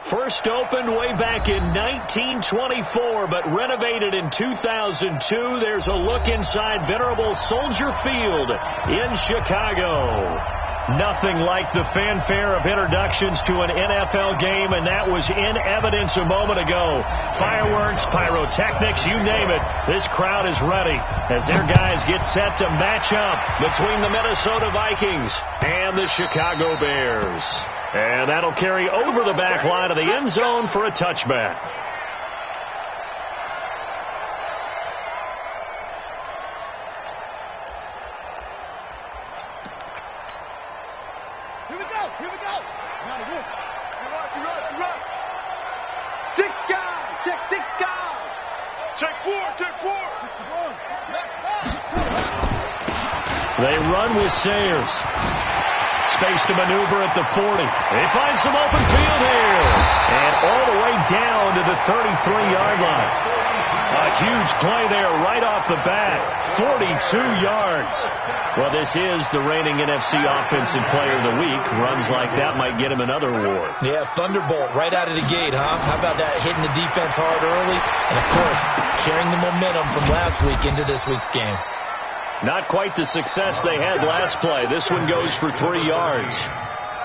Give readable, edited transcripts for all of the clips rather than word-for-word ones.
First opened way back in 1924, but renovated in 2002. There's a look inside venerable Soldier Field in Chicago. Nothing like the fanfare of introductions to an NFL game, and that was in evidence a moment ago. Fireworks, pyrotechnics, you name it. This crowd is ready as their guys get set to match up between the Minnesota Vikings and the Chicago Bears. And that'll carry over the back line of the end zone for a touchback. Here we go. Now to win. Run. Stick guy. Check stick guy. Check four. They run with Sayers. Space to maneuver at the 40. They find some open field here. And all the way down to the 33-yard line. A huge play there right off the bat. 42 yards. Well, this is the reigning NFC Offensive Player of the Week. Runs like that might get him another award. Yeah, thunderbolt right out of the gate, huh? How about that, hitting the defense hard early? And, of course, carrying the momentum from last week into this week's game. Not quite the success they had last play. This one goes for 3 yards.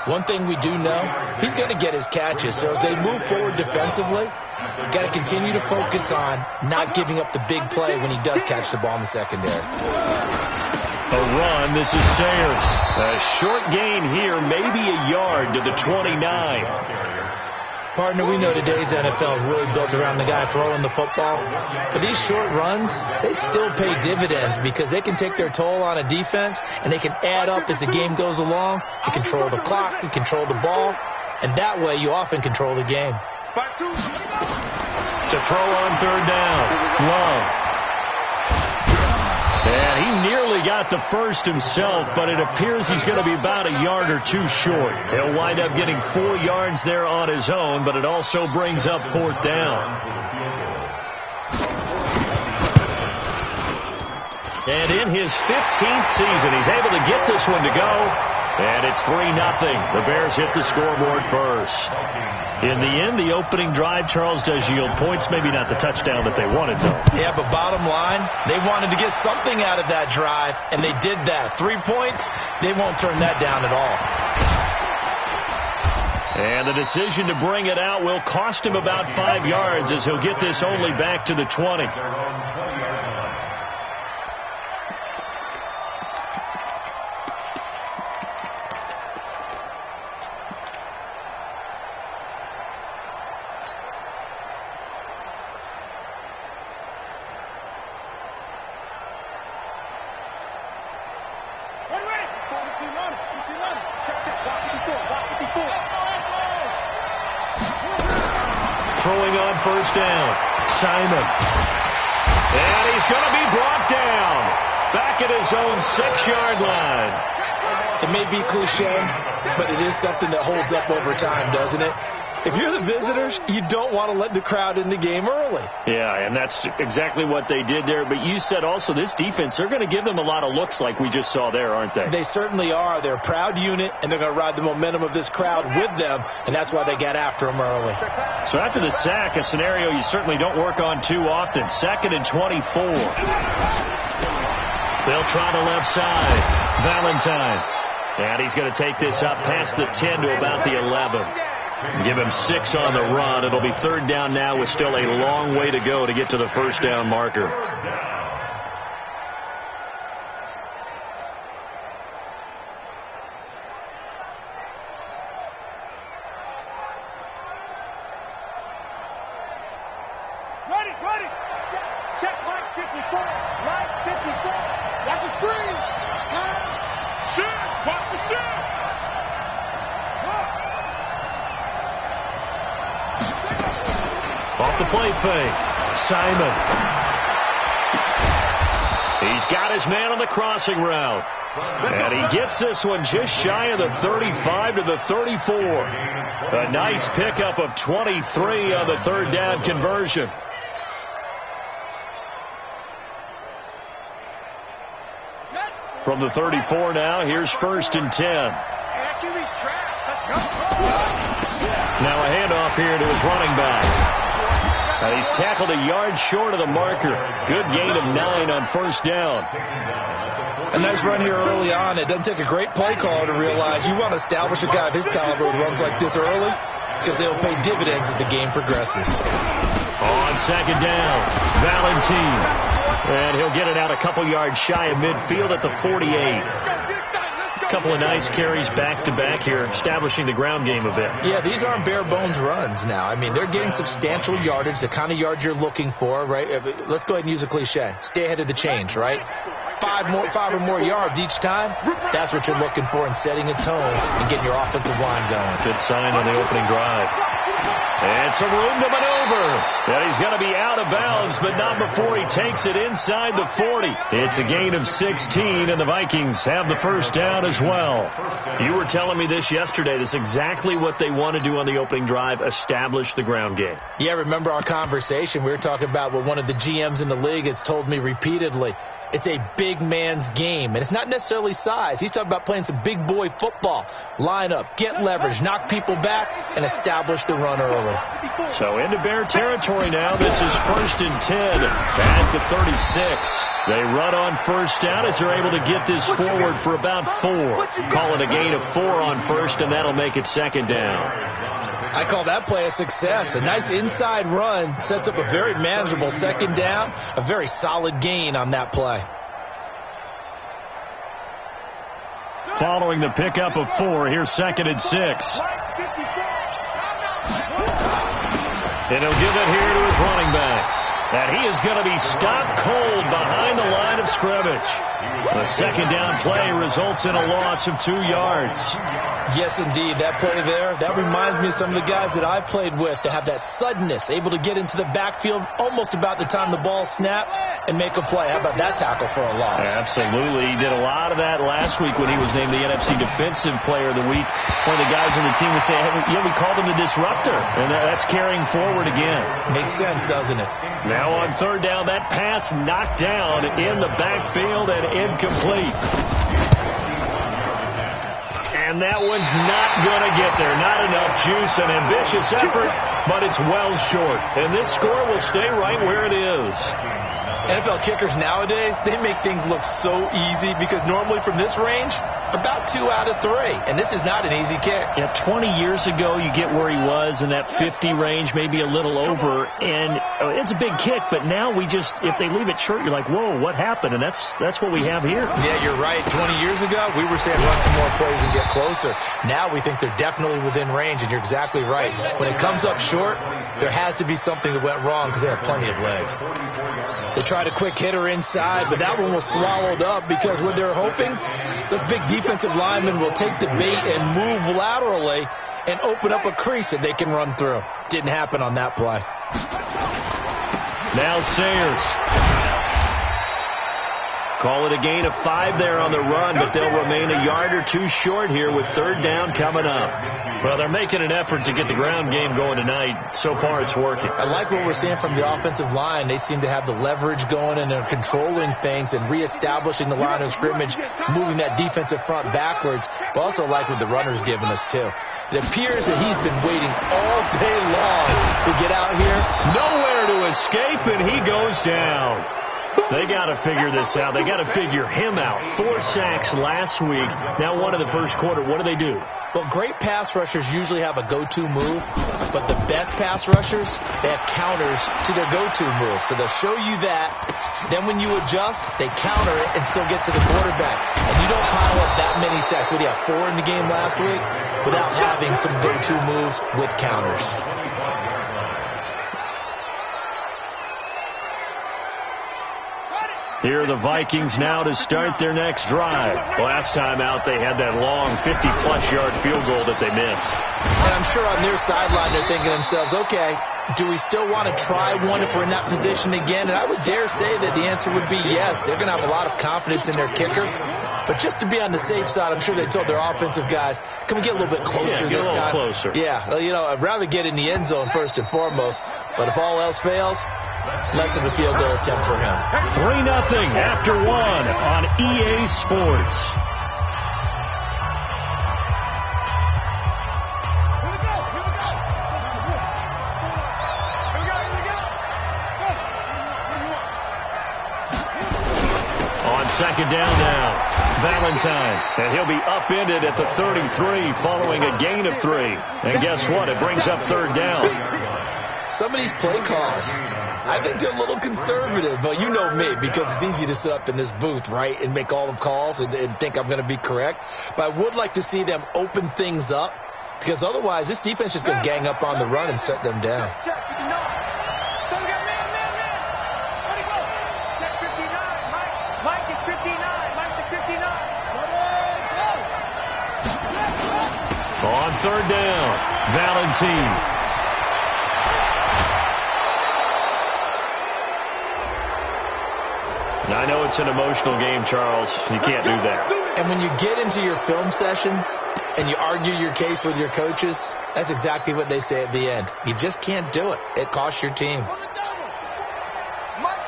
One thing we do know, he's going to get his catches. So as they move forward defensively, you've got to continue to focus on not giving up the big play when he does catch the ball in the secondary. A run. This is Sayers. A short gain here, maybe a yard to the 29. Partner, we know today's NFL is really built around the guy throwing the football. But these short runs, they still pay dividends because they can take their toll on a defense and they can add up as the game goes along. You control the clock, you control the ball, and that way you often control the game. To throw on third down, Love. And he nearly got the first himself, but it appears he's going to be about a yard or two short. He'll wind up getting 4 yards there on his own, but it also brings up fourth down. And in his 15th season, he's able to get this one to go. And it's 3-0. The Bears hit the scoreboard first. In the end, the opening drive, Charles, does yield points. Maybe not the touchdown that they wanted, though. Yeah, but bottom line, they wanted to get something out of that drive, and they did that. 3 points, they won't turn that down at all. And the decision to bring it out will cost him about 5 yards as he'll get this only back to the 20. Throwing on first down, Simon. And he's going to be brought down back at his own 6-yard line. It may be cliche, but it is something that holds up over time, doesn't it? If you're the visitors, you don't want to let the crowd in the game early. Yeah, and that's exactly what they did there. But you said also this defense, they're going to give them a lot of looks like we just saw there, aren't they? They certainly are. They're a proud unit, and they're going to ride the momentum of this crowd with them, and that's why they got after them early. So after the sack, a scenario you certainly don't work on too often. 2nd and 24. They'll try the left side. Valentine. And he's going to take this up past the 10 to about the 11. Give him 6 on the run. It'll be 3rd down now with still a long way to go to get to the first down marker. Ready. Check line 54. Line 54. Watch the screen. Shoot. Watch the shoot. Off the play fake. Simon. He's got his man on the crossing route. And he gets this one just shy of the 35 to the 34. A nice pickup of 23 on the 3rd down conversion. From the 34 now, here's 1st and 10. Let's go. Now a handoff off here to his running back. He's tackled a yard short of the marker. Good gain of 9 on first down. A nice run here early on. It doesn't take a great play caller to realize you want to establish a guy of his caliber who runs like this early because they'll pay dividends as the game progresses. On second down, Valentine. And he'll get it out a couple yards shy of midfield at the 48. Couple of nice carries back-to-back here, establishing the ground game a bit. Yeah, these aren't bare-bones runs now. I mean, they're getting substantial yardage, the kind of yards you're looking for, right? Let's go ahead and use a cliche. Stay ahead of the change, right? 5 or more yards each time, that's what you're looking for in setting a tone and getting your offensive line going. Good sign on the opening drive. And some room to maneuver. And he's going to be out of bounds, but not before he takes it inside the 40. It's a gain of 16, and the Vikings have the first down as well. You were telling me this yesterday. This is exactly what they want to do on the opening drive, establish the ground game. Yeah, remember our conversation? We were talking about what one of the GMs in the league has told me repeatedly. It's a big man's game, and it's not necessarily size. He's talking about playing some big boy football. Line up, get leverage, knock people back, and establish the run early. So into Bear territory now. This is 1st and 10 at the 36. They run on first down as they're able to get this forward for about 4. Call it a gain of 4 on first, and that'll make it second down. I call that play a success. A nice inside run sets up a very manageable second down, a very solid gain on that play. Following the pickup of 4, here's 2nd and 6. And he'll give it here to his running back. And he is going to be stopped cold behind the line of scrimmage. The second down play results in a loss of 2 yards. Yes, indeed. That play there, that reminds me of some of the guys that I played with that have that suddenness, able to get into the backfield almost about the time the ball snapped and make a play. How about that tackle for a loss? Absolutely. He did a lot of that last week when he was named the NFC Defensive Player of the Week. One of the guys on the team would say, hey, yeah, we called him the disruptor. And that's carrying forward again. Makes sense, doesn't it? Now on third down, that pass knocked down in the backfield and incomplete. And that one's not going to get there. Not enough juice. An ambitious effort, but it's well short. And this score will stay right where it is. NFL kickers nowadays, they make things look so easy because normally from this range, about 2 out of 3. And this is not an easy kick. Yeah, 20 years ago, you get where he was in that 50 range, maybe a little over. And it's a big kick, but now we just, if they leave it short, you're like, whoa, what happened? And that's what we have here. Yeah, you're right. 20 years ago, we were saying run some more plays and get closer. Now we think they're definitely within range, and you're exactly right. When it comes up short, there has to be something that went wrong because they have plenty of leg. They tried a quick hitter inside, but that one was swallowed up because what they're hoping, this big defensive lineman will take the bait and move laterally and open up a crease that they can run through. Didn't happen on that play. Now Sayers. Call it a gain of 5 there on the run, but they'll remain a yard or 2 short here with third down coming up. Well, they're making an effort to get the ground game going tonight. So far, it's working. I like what we're seeing from the offensive line. They seem to have the leverage going, and they're controlling things and reestablishing the line of scrimmage, moving that defensive front backwards. But also like what the runner's giving us, too. It appears that he's been waiting all day long to get out here. Nowhere to escape, and he goes down. They got to figure this out. They got to figure him out. 4 sacks last week. Now 1 in the first quarter. What do? Well, great pass rushers usually have a go-to move, but the best pass rushers, they have counters to their go-to move. So they'll show you that. Then when you adjust, they counter it and still get to the quarterback. And you don't pile up that many sacks. What do you have, 4 in the game last week? Without having some go-to moves with counters. Here are the Vikings now to start their next drive. Last time out, they had that long 50-plus yard field goal that they missed. And I'm sure on their sideline, they're thinking to themselves, okay, do we still want to try one if we're in that position again? And I would dare say that the answer would be yes. They're going to have a lot of confidence in their kicker. But just to be on the safe side, I'm sure they told their offensive guys, can we get a little bit closer this time? Closer. Yeah, I'd rather get in the end zone first and foremost. But if all else fails, less of a field goal attempt for him. 3-0 after 1 on EA Sports. second down now. Valentine. And he'll be upended at the 33 following a gain of 3. And guess what? It brings up third down. Some of these play calls, I think they're a little conservative, but you know me, because it's easy to sit up in this booth, right, and make all the calls and think I'm going to be correct. But I would like to see them open things up, because otherwise this defense is going to gang up on the run and set them down. Check 59. So we got man. Where'd he go? Check 59. Mike is 59. Mike is 59. On third down, Valentine. I know it's an emotional game, Charles. You can't do that. And when you get into your film sessions and you argue your case with your coaches, that's exactly what they say at the end. You just can't do it. It costs your team. Mike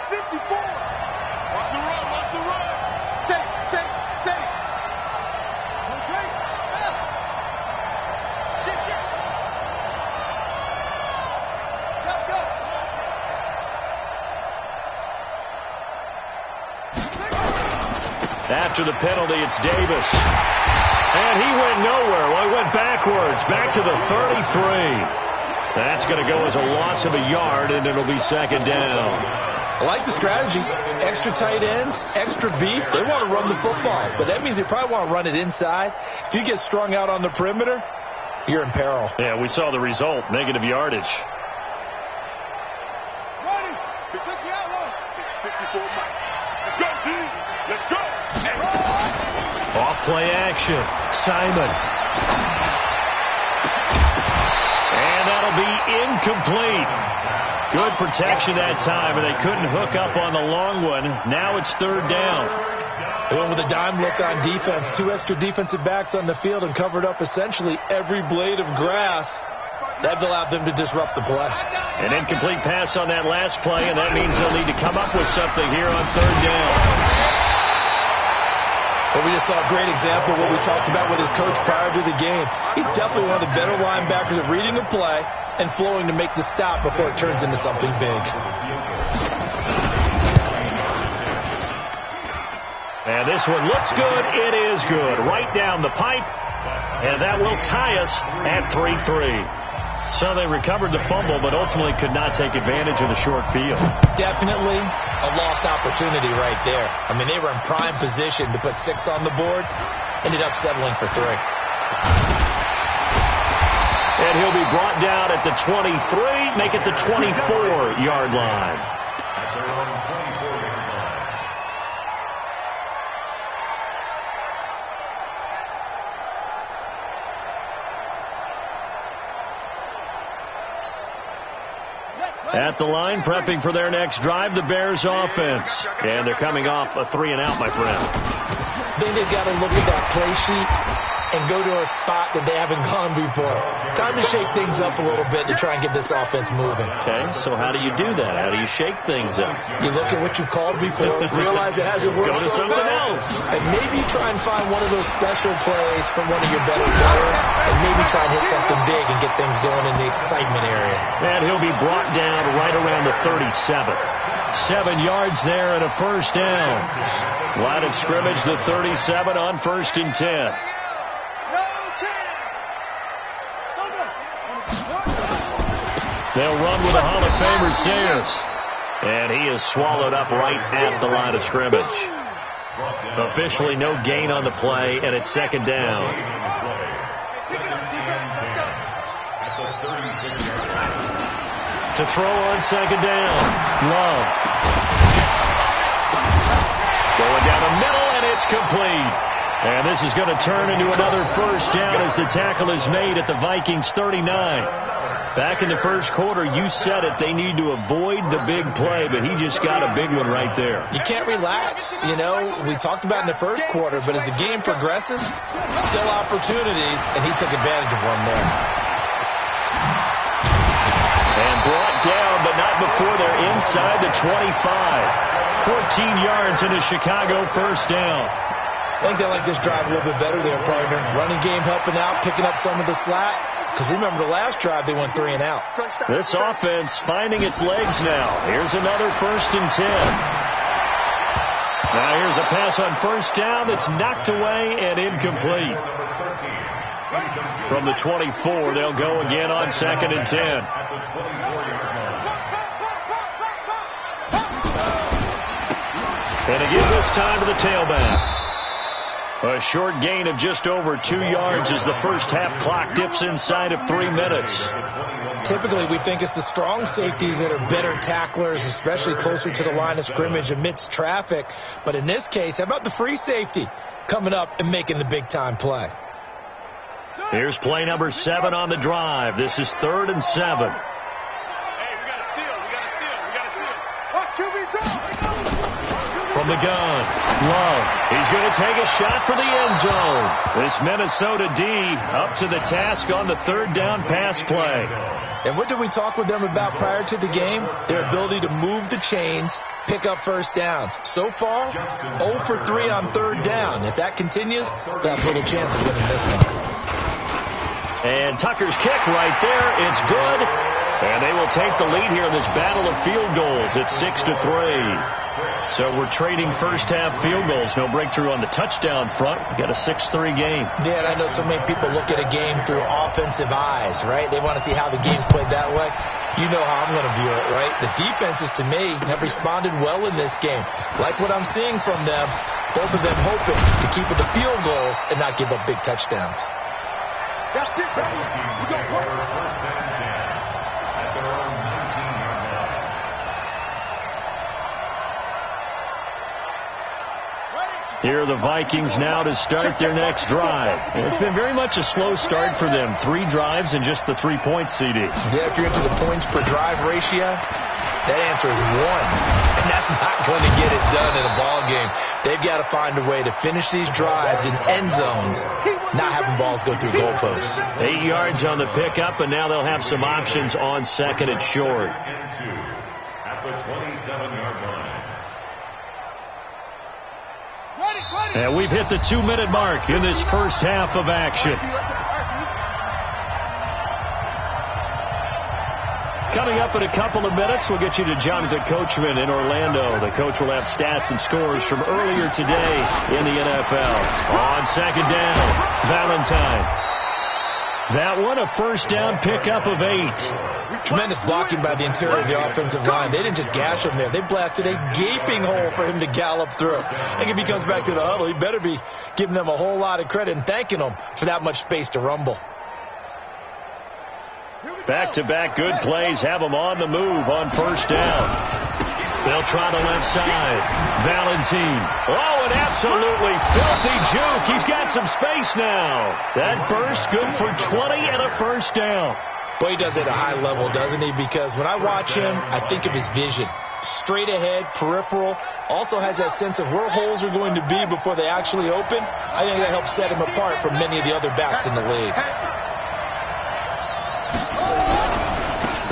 54. Watch the run. Safe. Shit. Go. After the penalty, it's Davis. And he went nowhere. Well, he went backwards, back to the 33. That's going to go as a loss of a yard, and it'll be second down. I like the strategy. Extra tight ends, extra beef. They want to run the football, but that means they probably want to run it inside. If you get strung out on the perimeter, you're in peril. Yeah, we saw the result, negative yardage. Ready. He took the outrun. 54 Mike. Let's go, team. Let's go. Off play action. Simon. And that'll be incomplete. Good protection that time, and they couldn't hook up on the long one. Now it's third down. They went with a dime look on defense. 2 extra defensive backs on the field and covered up essentially every blade of grass. That allowed them to disrupt the play. An incomplete pass on that last play, and that means they'll need to come up with something here on third down. But we just saw a great example of what we talked about with his coach prior to the game. He's definitely one of the better linebackers at reading a play and flowing to make the stop before it turns into something big. And this one looks good. It is good. Right down the pipe. And that will tie us at 3-3. So they recovered the fumble, but ultimately could not take advantage of the short field. Definitely a lost opportunity right there. I mean, they were in prime position to put 6 on the board. Ended up settling for 3. And he'll be brought down at the 23, make it the 24-yard line. At the line, prepping for their next drive, the Bears offense. And they're coming off a 3-and-out, my friend. I think they've got to look at that play sheet and go to a spot that they haven't gone before. Time to shake things up a little bit to try and get this offense moving. Okay, so how do you do that? How do you shake things up? You look at what you've called before, realize it hasn't worked Go to so something well, else. and maybe try and find one of those special plays from one of your better players, and maybe try and hit something big and get things going in the excitement area. And he'll be brought down right around the 37. 7 yards there and a first down. Line of scrimmage, the 37 on 1st and 10. They'll run with a Hall of Famer, Sayers. And he is swallowed up right at the line of scrimmage. Officially no gain on the play, and it's second down. To throw on second down, Love. Going down the middle, and it's complete. And this is going to turn into another first down as the tackle is made at the Vikings 39. Back in the first quarter, you said it, they need to avoid the big play, but he just got a big one right there. You can't relax. You know, we talked about in the first quarter, but as the game progresses, still opportunities, and he took advantage of one there. And brought down, but not before they're inside the 25. 14 yards into Chicago, first down. I think they like this drive a little bit better there, partner. Running game helping out, picking up some of the slack. Because remember, the last drive, they went 3-and-out. This offense finding its legs now. Here's another 1st and 10. Now here's a pass on first down that's knocked away and incomplete. From the 24, they'll go again on 2nd and 10. And again this time to the tailback. A short gain of just over 2 yards as the first half clock dips inside of 3 minutes. Typically, we think it's the strong safeties that are better tacklers, especially closer to the line of scrimmage amidst traffic. But in this case, how about the free safety coming up and making the big-time play? Here's play number 7 on the drive. This is 3rd and 7. Hey, we got to seal. We got to seal. We got to seal. Watch QB draw. From the gun, Love. He's going to take a shot for the end zone. This Minnesota D up to the task on the 3rd down pass play. And what did we talk with them about prior to the game? Their ability to move the chains, pick up first downs. So far, 0 for 3 on 3rd down. If that continues, they'll have little chance of winning this one. And Tucker's kick right there. It's good. And they will take the lead here in this battle of field goals. It's 6-3. So we're trading first half field goals. No breakthrough on the touchdown front. We got a 6-3 game. Yeah, and I know so many people look at a game through offensive eyes, right? They want to see how the game's played that way. You know how I'm going to view it, right? The defenses, to me, have responded well in this game. Like what I'm seeing from them, both of them hoping to keep with the field goals and not give up big touchdowns. That's it, baby. We got work. Here are the Vikings now to start their next drive. And it's been very much a slow start for them. 3 drives and just the 3 points, CD. Yeah, if you're into the points per drive ratio, that answer is 1. And that's not going to get it done in a ball game. They've got to find a way to finish these drives in end zones, not having balls go through goalposts. 8 yards on the pickup, and now they'll have some options on 2nd and short. At the 27-yard line. And we've hit the 2-minute mark in this first half of action. Coming up in a couple of minutes, we'll get you to Jonathan Coachman in Orlando. The coach will have stats and scores from earlier today in the NFL. On 2nd down, Valentine. That one, a first down pickup of 8. Tremendous blocking by the interior of the offensive line. They didn't just gash him there. They blasted a gaping hole for him to gallop through. I think if he comes back to the huddle, he better be giving them a whole lot of credit and thanking them for that much space to rumble. Back-to-back good plays have them on the move on first down. They'll try the left side. Valentine. Oh, an absolutely filthy juke. He's got some space now. That burst good for 20 and a first down. Boy, he does it at a high level, doesn't he? Because when I watch him, I think of his vision. Straight ahead, peripheral. Also has that sense of where holes are going to be before they actually open. I think that helps set him apart from many of the other backs in the league.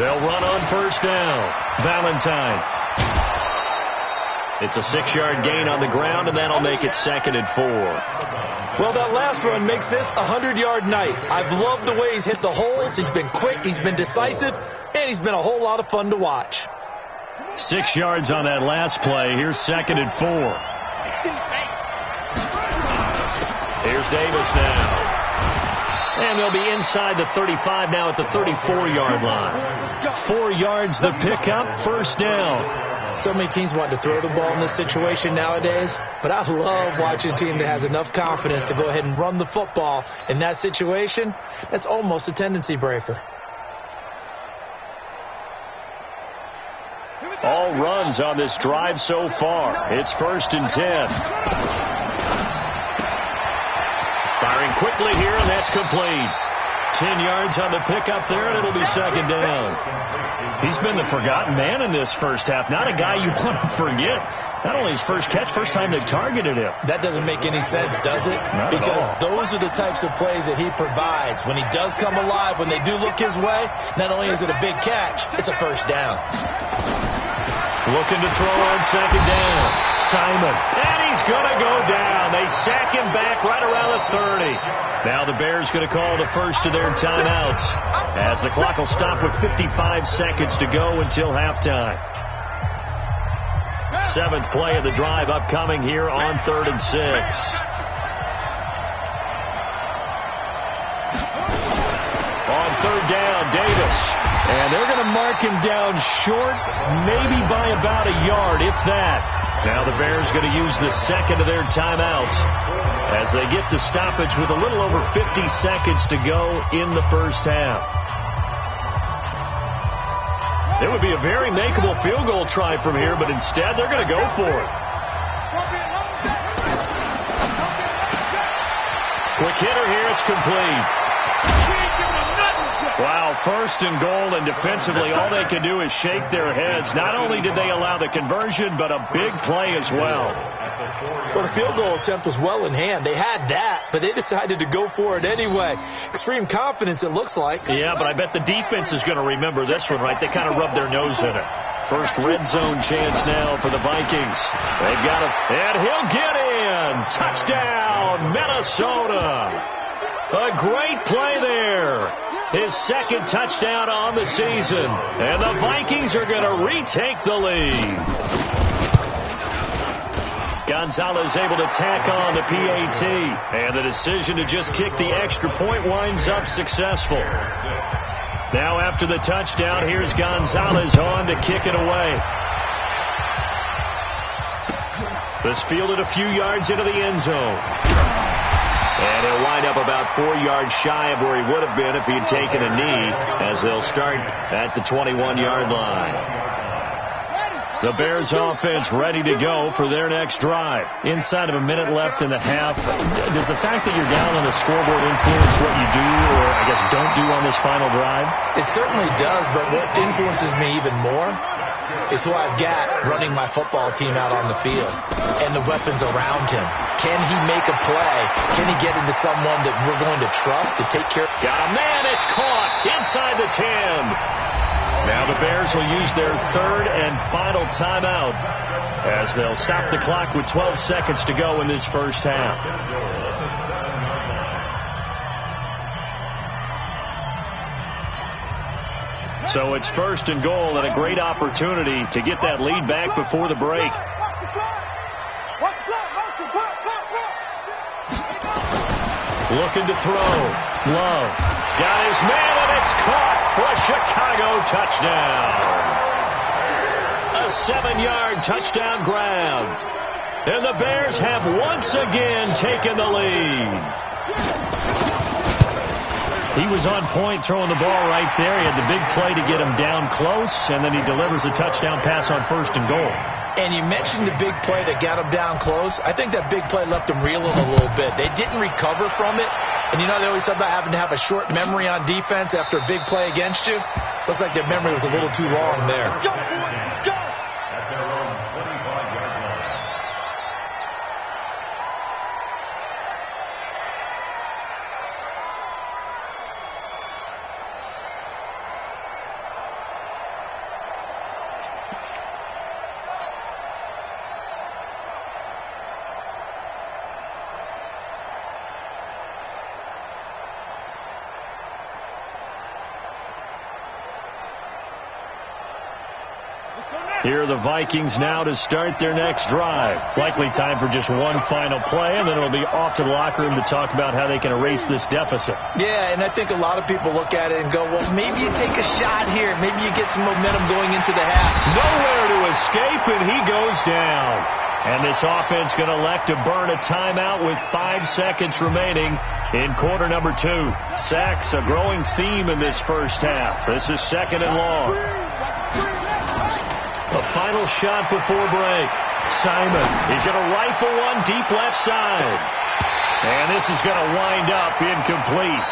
They'll run on first down. Valentine. It's a 6-yard gain on the ground, and that'll make it 2nd and 4. Well, that last run makes this a 100-yard night. I've loved the way he's hit the holes. He's been quick, he's been decisive, and he's been a whole lot of fun to watch. 6 yards on that last play. Here's 2nd and 4. Here's Davis now. And they'll be inside the 35 now at the 34-yard line. 4 yards the pickup, first down. So many teams want to throw the ball in this situation nowadays, but I love watching a team that has enough confidence to go ahead and run the football in that situation. That's almost a tendency breaker. All runs on this drive so far. It's 1st and 10. Firing quickly here, and that's complete. 10 yards on the pickup there, and it'll be 2nd down. He's been the forgotten man in this first half. Not a guy you want to forget. Not only his first catch, first time they've targeted him. That doesn't make any sense, does it? Not because at all. Those are the types of plays that he provides. When he does come alive, when they do look his way, not only is it a big catch, it's a first down. Looking to throw on 2nd down. Simon. And he's going to go down. They sack him back right around the 30. Now the Bears going to call the first of their timeouts as the clock will stop with 55 seconds to go until halftime. Seventh play of the drive upcoming here on 3rd and 6. On 3rd down, Davis. And they're going to mark him down short, maybe by about a yard, if that. Now the Bears going to use the second of their timeouts as they get the stoppage with a little over 50 seconds to go in the first half. It would be a very makeable field goal try from here, but instead they're going to go for it. Quick hitter here, it's complete. Wow, 1st and goal, and defensively all they can do is shake their heads. Not only did they allow the conversion, but a big play as well. Well, the field goal attempt was well in hand. They had that, but they decided to go for it anyway. Extreme confidence, it looks like. Yeah, but I bet the defense is going to remember this one, right? They kind of rubbed their nose in it. First red zone chance now for the Vikings. They've got it, and he'll get in. Touchdown, Minnesota. A great play there. His second touchdown on the season. And the Vikings are going to retake the lead. Gonzalez able to tack on the PAT. And the decision to just kick the extra point winds up successful. Now after the touchdown, here's Gonzalez on to kick it away. This fielded a few yards into the end zone. And he'll wind up about 4 yards shy of where he would have been if he had taken a knee, as they'll start at the 21-yard line. The Bears offense ready to go for their next drive. Inside of a minute left in the half, does the fact that you're down on the scoreboard influence what you do, or I guess don't do on this final drive? It certainly does, but what influences me even more is who I've got running my football team out on the field and the weapons around him. Can he make a play? Can he get into someone that we're going to trust to take care of? Got a man, it's caught inside the 10. Now the Bears will use their 3rd and final timeout as they'll stop the clock with 12 seconds to go in this first half. So it's 1st and goal, and a great opportunity to get that lead back before the break. Looking to throw. Love. Got his man, and it's caught for a Chicago touchdown. A 7-yard touchdown grab. And the Bears have once again taken the lead. He was on point throwing the ball right there. He had the big play to get him down close, and then he delivers a touchdown pass on 1st and goal. And you mentioned the big play that got him down close. I think that big play left him reeling a little bit. They didn't recover from it. And you know, they always talk about having to have a short memory on defense after a big play against you. Looks like their memory was a little too long there. Let's go, boys. Let's go. At their own 25-yard line. Here are the Vikings now to start their next drive. Likely time for just one final play, and then it'll be off to the locker room to talk about how they can erase this deficit. Yeah, and I think a lot of people look at it and go, well, maybe you take a shot here. Maybe you get some momentum going into the half. Nowhere to escape, and he goes down. And this offense going to elect to burn a timeout with 5 seconds remaining in quarter number 2. Sacks, a growing theme in this first half. This is 2nd and long. A final shot before break. Simon, he's going to rifle one deep left side. And this is going to wind up incomplete.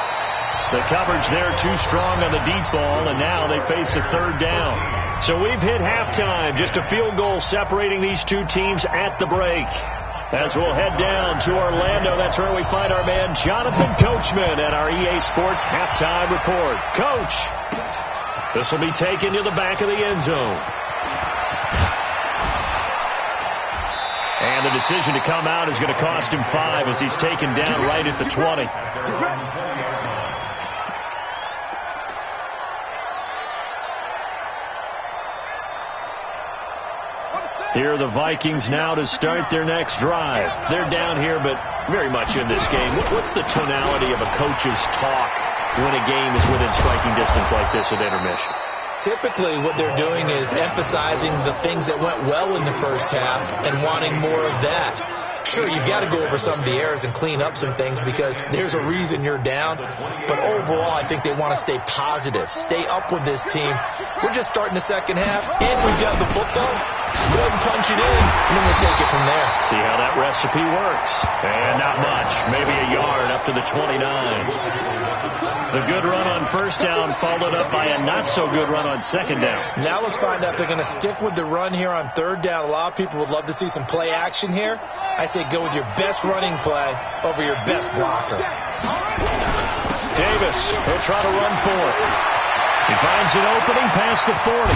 The coverage there too strong on the deep ball, and now they face a 3rd down. So we've hit halftime. Just a field goal separating these two teams at the break. As we'll head down to Orlando, that's where we find our man Jonathan Coachman at our EA Sports Halftime Report. Coach, this will be taken to the back of the end zone. And the decision to come out is going to cost him 5 as he's taken down right at the 20. On the Here are the Vikings now to start their next drive. They're down here, but very much in this game. What's the tonality of a coach's talk when a game is within striking distance like this at intermission? Typically, what they're doing is emphasizing the things that went well in the first half and wanting more of that. Sure, you've got to go over some of the errors and clean up some things because there's a reason you're down. But overall, I think they want to stay positive, stay up with this team. We're just starting the second half, and we've got the football. Let's go ahead and punch it in, and then we'll take it from there. See how that recipe works. And not much, maybe a yard up to the 29. The good run on first down followed up by a not-so-good run on second down. Now let's find out if they're going to stick with the run here on third down. A lot of people would love to see some play action here. I say go with your best running play over your best blocker. Davis, he'll try to run for it. He finds an opening past the 40.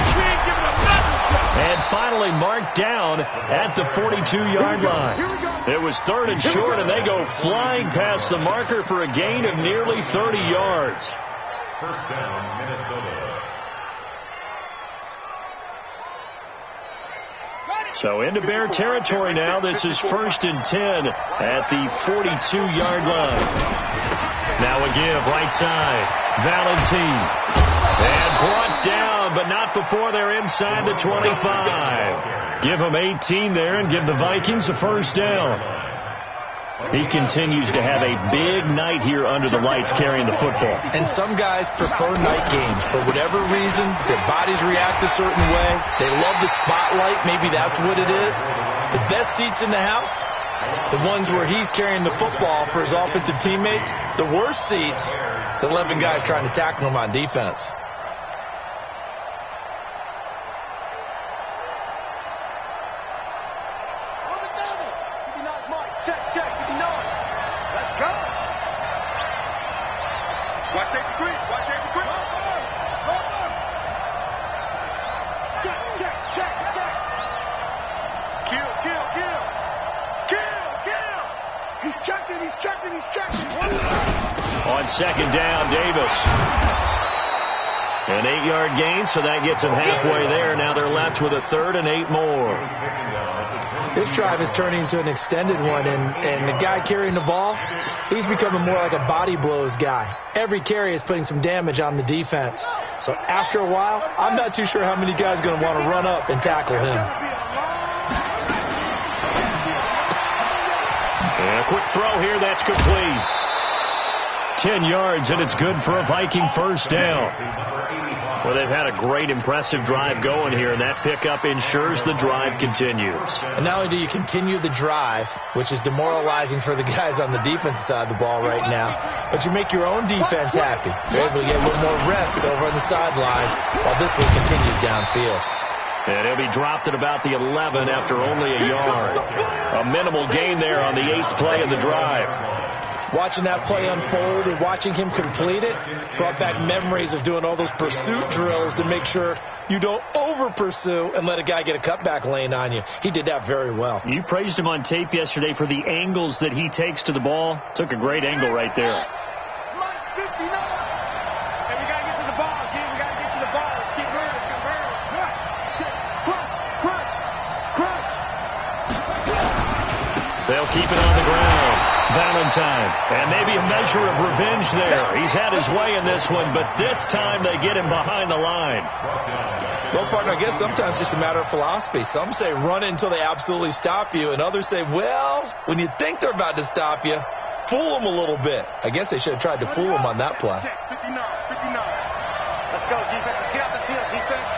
And finally marked down at the 42-yard line. It was third and short, and they go flying past the marker for a gain of nearly 30 yards. First down, Minnesota. So into Bear territory now. This is 1st and 10 at the 42-yard line. Now a give right side. Valentine. And brought down, but not before they're inside the 25. Give them 18 there and give the Vikings a first down. He continues to have a big night here under the lights carrying the football. And some guys prefer night games. For whatever reason, their bodies react a certain way. They love the spotlight. Maybe that's what it is. The best seats in the house, the ones where he's carrying the football for his offensive teammates. The worst seats, the 11 guys trying to tackle him on defense. On second down, Davis. An 8-yard gain, so that gets them halfway there. Now they're left with a 3rd and 8 more. This drive is turning into an extended one, and the guy carrying the ball, he's becoming more like a body blows guy. Every carry is putting some damage on the defense. So after a while, I'm not too sure how many guys are going to want to run up and tackle him. And a quick throw here, that's complete. 10 yards, and it's good for a Viking first down. Well, they've had a great, impressive drive going here, and that pickup ensures the drive continues. And not only do you continue the drive, which is demoralizing for the guys on the defensive side of the ball right now, but you make your own defense happy. You're able to get a little more rest over on the sidelines while this one continues downfield. And he'll be dropped at about the 11 after only a yard. A minimal gain there on the 8th play of the drive. Watching that play unfold and watching him complete it brought back memories of doing all those pursuit drills to make sure you don't over-pursue and let a guy get a cutback lane on you. He did that very well. You praised him on tape yesterday for the angles that he takes to the ball. Took a great angle right there. They'll keep it on the ground. Valentine. And maybe a measure of revenge there. He's had his way in this one, but this time they get him behind the line. Well, partner, I guess sometimes it's just a matter of philosophy. Some say run it until they absolutely stop you, and others say, well, when you think they're about to stop you, fool them a little bit. I guess they should have tried to fool him on that play. 59. Let's go, defense. Let's get out the field, defense.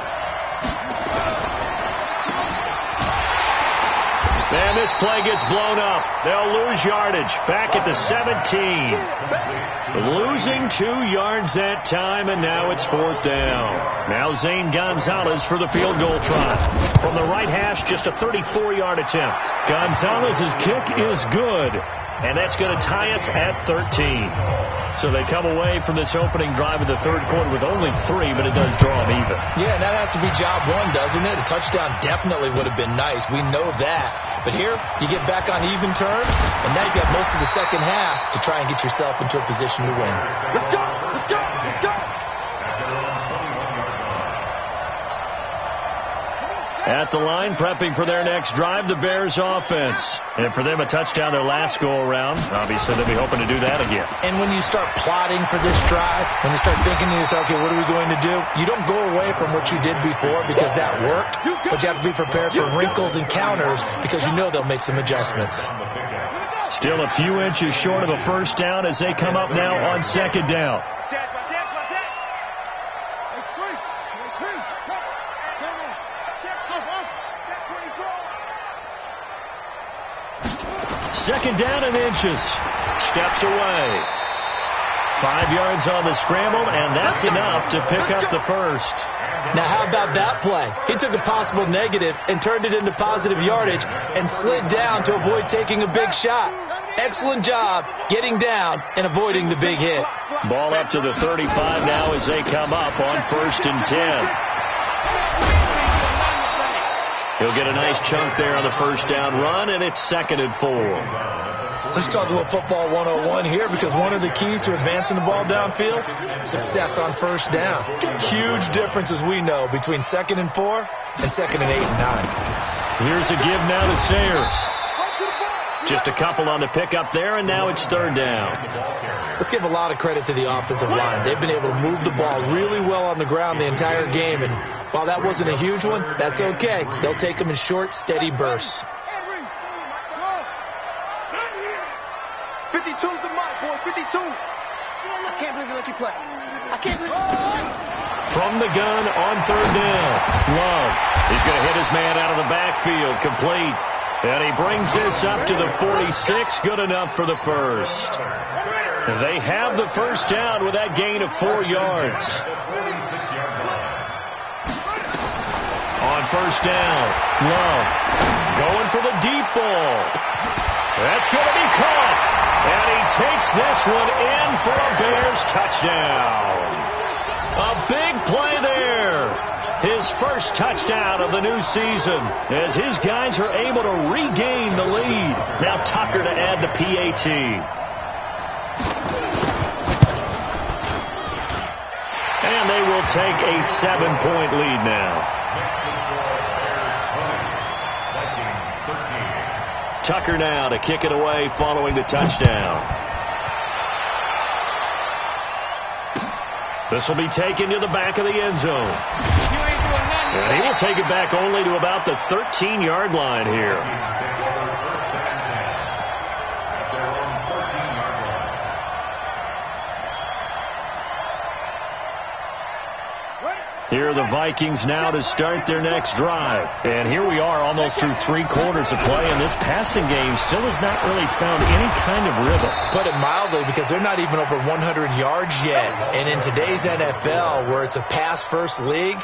And this play gets blown up. They'll lose yardage. Back at the 17. Losing 2 yards that time, and now it's 4th down. Now Zane Gonzalez for the field goal try. From the right hash, just a 34-yard attempt. Gonzalez's kick is good, and that's going to tie us at 13. So they come away from this opening drive in the third quarter with only 3, but it does draw them even. Yeah, and that has to be job one, doesn't it? A touchdown definitely would have been nice. We know that. But here, you get back on even terms, and now you got most of the second half to try and get yourself into a position to win. Let's go! Let's go! Let's go! At the line, prepping for their next drive, the Bears offense. And for them, a touchdown their last go-around. Obviously, they'll be hoping to do that again. And when you start plotting for this drive, when you start thinking to yourself, okay, what are we going to do? You don't go away from what you did before because that worked, but you have to be prepared for wrinkles and counters because you know they'll make some adjustments. Still a few inches short of a first down as they come up now on second down. Second down and inches. Steps away. 5 yards on the scramble, and that's enough to pick up the first. Now, how about that play? He took a possible negative and turned it into positive yardage and slid down to avoid taking a big shot. Excellent job getting down and avoiding the big hit. Ball up to the 35 now as they come up on 1st and 10. He'll get a nice chunk there on the first down run, and it's 2nd and 4. Let's talk a little football 101 here because one of the keys to advancing the ball downfield, success on first down. Huge difference, as we know, between 2nd and 4 and 2nd and 8 and 9. Here's a give now to Sayers. Just a couple on the pickup there, and now it's 3rd down. Let's give a lot of credit to the offensive line. They've been able to move the ball really well on the ground the entire game, and while that wasn't a huge one, that's okay. They'll take them in short, steady bursts. 52's the mark, boy. 52. I can't believe they let you play. I can't believe From the gun on 3rd down. Love. He's going to hit his man out of the backfield. Complete. And he brings this up to the 46. Good enough for the first. They have the first down with that gain of 4 yards. On 1st down, Love going for the deep ball. That's going to be caught. And he takes this one in for a Bears touchdown. A big play there. His first touchdown of the new season as his guys are able to regain the lead. Now Tucker to add the PAT. And they will take a 7-point lead now. Tucker now to kick it away following the touchdown. This will be taken to the back of the end zone. And he will take it back only to about the 13-yard line here. Here are the Vikings now to start their next drive. And here we are almost through 3 quarters of play, and this passing game still has not really found any kind of rhythm. Put it mildly, because they're not even over 100 yards yet. And in today's NFL, where it's a pass-first league,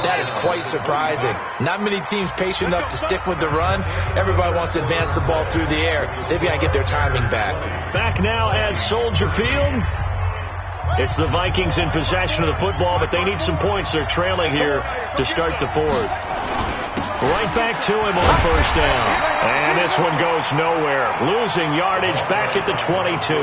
that is quite surprising. Not many teams patient enough to stick with the run. Everybody wants to advance the ball through the air. They've got to get their timing back. Back now at Soldier Field. It's the Vikings in possession of the football, but they need some points. They're trailing here to start the 4th. Right back to him on 1st down. And this one goes nowhere. Losing yardage back at the 22.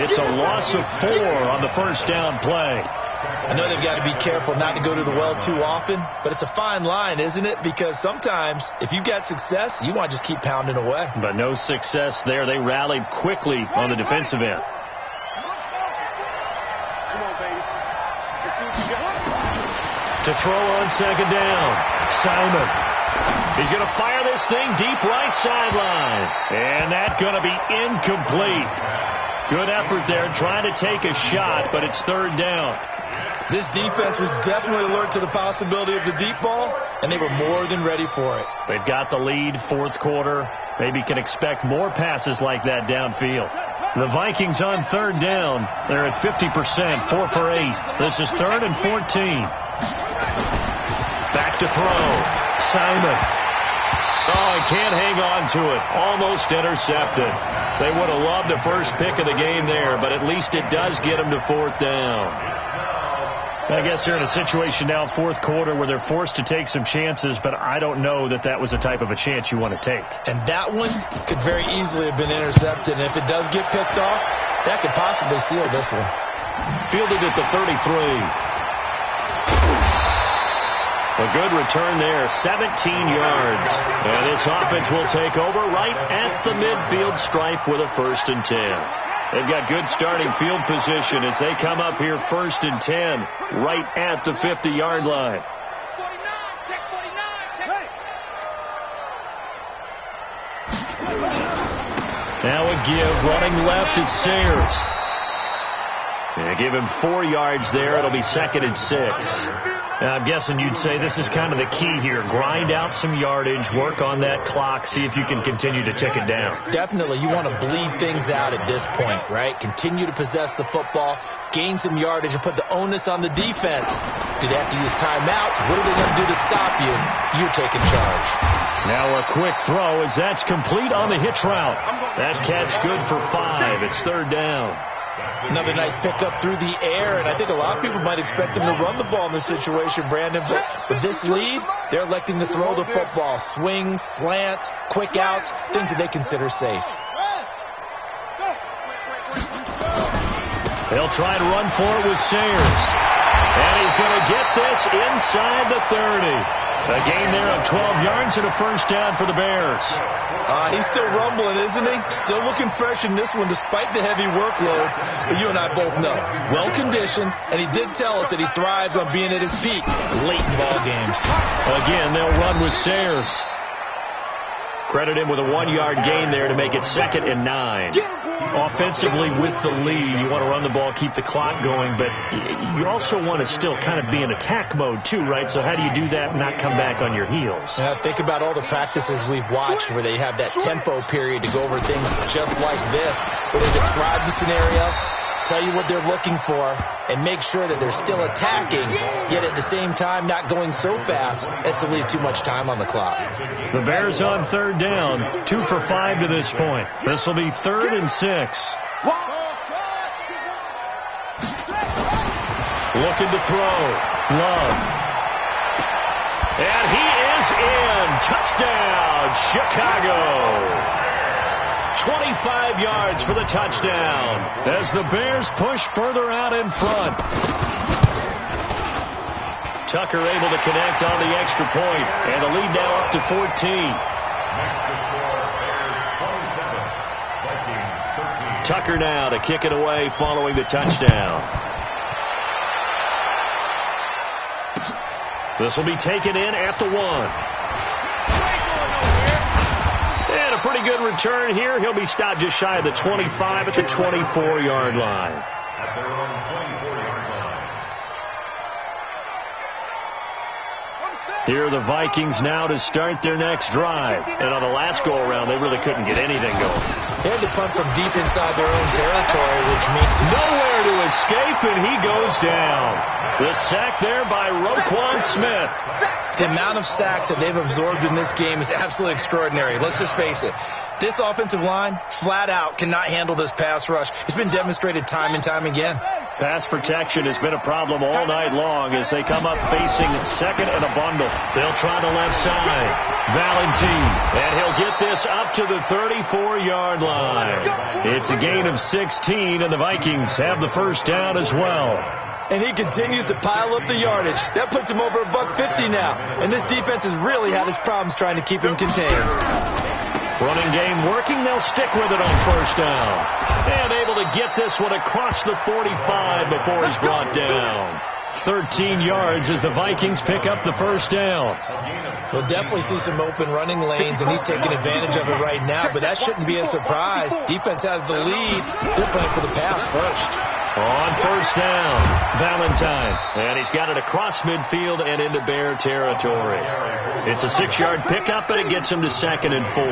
It's a loss of 4 on the 1st down play. I know they've got to be careful not to go to the well too often, but it's a fine line, isn't it? Because sometimes if you've got success, you want to just keep pounding away. But no success there. They rallied quickly on the defensive end. To throw on 2nd down, Simon. He's going to fire this thing deep right sideline. And that's going to be incomplete. Good effort there trying to take a shot, but it's 3rd down. This defense was definitely alert to the possibility of the deep ball, and they were more than ready for it. They've got the lead, 4th quarter. Maybe can expect more passes like that downfield. The Vikings on 3rd down. They're at 50%, 4 for 8. This is 3rd and 14. Back to throw. Simon. Oh, he can't hang on to it. Almost intercepted. They would have loved the first pick of the game there, but at least it does get them to 4th down. I guess they're in a situation now, 4th quarter, where they're forced to take some chances, but I don't know that that was the type of a chance you want to take. And that one could very easily have been intercepted, and if it does get picked off, that could possibly seal this one. Fielded at the 33. A good return there, 17 yards. And this offense will take over right at the midfield stripe with a 1st and 10. They've got good starting field position as they come up here 1st and 10 right at the 50-yard line. Now a give, running left, it's Sayers. And give him 4 yards there. It'll be 2nd and 6. Now, I'm guessing you'd say this is kind of the key here. Grind out some yardage, work on that clock, see if you can continue to tick it down. Definitely. You want to bleed things out at this point, right? Continue to possess the football, gain some yardage, and put the onus on the defense. Do they have to use timeouts? What are they going to do to stop you? You're taking charge. Now a quick throw as that's complete on the hitch route. That catch good for 5. It's 3rd down. Another nice pickup through the air, and I think a lot of people might expect them to run the ball in this situation, Brandon. But with this lead, they're electing to throw the football. Swings, slants, quick outs, things that they consider safe. They'll try to run for it with Sayers. And he's going to get this inside the 30. A gain there of 12 yards and a 1st down for the Bears. He's still rumbling, isn't he? Still looking fresh in this one despite the heavy workload. But you and I both know, well-conditioned, and he did tell us that he thrives on being at his peak late in ball games. Again, they'll run with Sayers. Credit him with a 1-yard gain there to make it 2nd and 9. Offensively with the lead, you want to run the ball, keep the clock going, but you also want to still kind of be in attack mode too, right? So how do you do that and not come back on your heels? Yeah, think about all the practices we've watched where they have that tempo period to go over things just like this, where they describe the scenario, tell you what they're looking for, and make sure that they're still attacking, yet at the same time not going so fast as to leave too much time on the clock. The Bears on 3rd down, 2 for 5 to this point. This will be 3rd and 6. Looking to throw. Love. And he is in. Touchdown, Chicago. 25 yards for the touchdown as the Bears push further out in front. Tucker able to connect on the extra point, and the lead now up to 14. Next to score, Bears 27, Vikings 13. Tucker now to kick it away following the touchdown. This will be taken in at the 1. And a pretty good return here. He'll be stopped just shy of the 25 at the 24-yard line. At their own 24-yard line. Here are the Vikings now to start their next drive. And on the last go-around, they really couldn't get anything going. They had to punt from deep inside their own territory, which means nowhere to escape, and he goes down. The sack there by Roquan Smith. The amount of sacks that they've absorbed in this game is absolutely extraordinary. Let's just face it. This offensive line, flat out, cannot handle this pass rush. It's been demonstrated time and time again. Pass protection has been a problem all night long as they come up facing 2nd and a bundle. They'll try the left side. Valentine. And he'll get this up to the 34-yard line. It's a gain of 16, and the Vikings have the 1st down as well. And he continues to pile up the yardage. That puts him over $150 now. And this defense has really had its problems trying to keep him contained. Running game working. They'll stick with it on 1st down. And able to get this one across the 45 before he's brought down. 13 yards as the Vikings pick up the 1st down. We'll definitely see some open running lanes, and he's taking advantage of it right now, but that shouldn't be a surprise. Defense has the lead. They're playing for the pass first. On 1st down, Valentine. And he's got it across midfield and into Bear territory. It's a 6-yard pickup, and it gets him to 2nd and 4.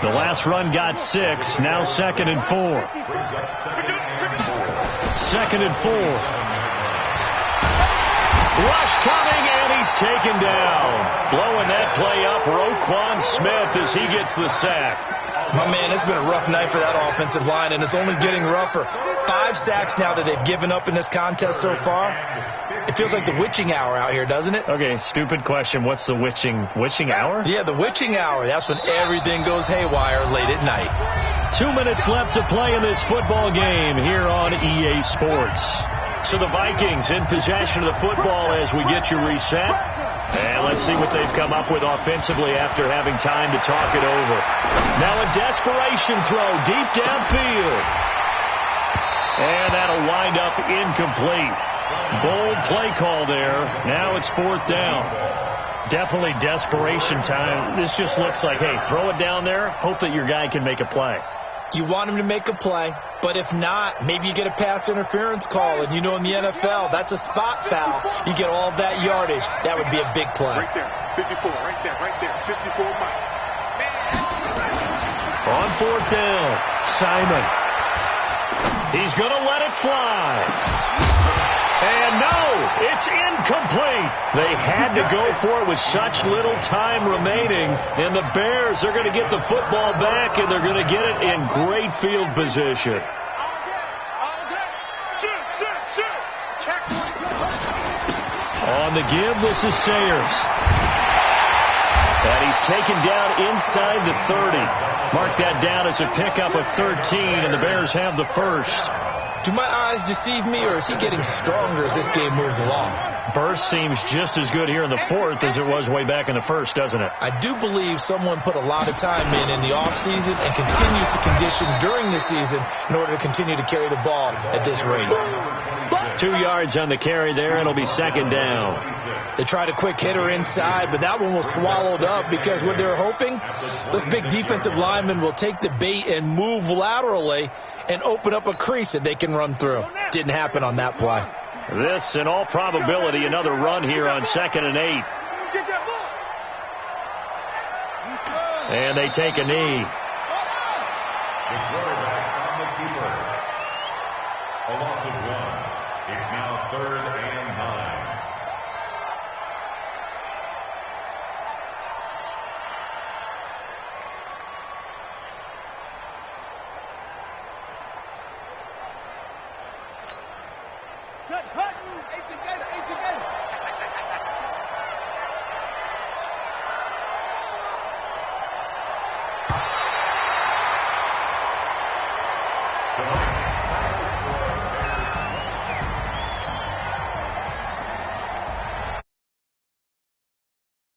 The last run got 6, now 2nd and 4. 2nd and 4. Rush coming, and he's taken down. Blowing that play up, Roquan Smith as he gets the sack. My man, it's been a rough night for that offensive line, and it's only getting rougher. 5 sacks now that they've given up in this contest so far. It feels like the witching hour out here, doesn't it? Okay, stupid question. What's the witching hour? Yeah, the witching hour. That's when everything goes haywire late at night. 2 minutes left to play in this football game here on EA Sports. So the Vikings in possession of the football as we get you reset. And let's see what they've come up with offensively after having time to talk it over. Now a desperation throw deep downfield. And that'll wind up incomplete. Bold play call there. Now it's 4th down. Definitely desperation time. This just looks like, hey, throw it down there. Hope that your guy can make a play. You want him to make a play, but if not, maybe you get a pass interference call, and you know in the NFL, that's a spot foul. You get all that yardage. That would be a big play. Right there, 54, right there, 54 Mike. On 4th down, Simon. He's going to let it fly. And no, it's incomplete. They had to go for it with such little time remaining. And the Bears are going to get the football back, and they're going to get it in great field position. On the give, this is Sayers. And he's taken down inside the 30. Mark that down as a pickup of 13, and the Bears have the first. Do my eyes deceive me, or is he getting stronger as this game moves along? Burst seems just as good here in the 4th as it was way back in the 1st, doesn't it? I do believe someone put a lot of time in the offseason and continues to condition during the season in order to continue to carry the ball at this rate. 2 yards on the carry there. It'll be 2nd down. They tried a quick hitter inside, but that one was swallowed up because what they're hoping, those big defensive linemen will take the bait and move laterally and open up a crease that they can run through. Didn't happen on that play. This, in all probability, another run here on 2nd and 8. And they take a knee. The quarterback on the keeper. A loss of 1. It's now 3rd and 9. Set, Hutton, 18 Gator, 18 Gator.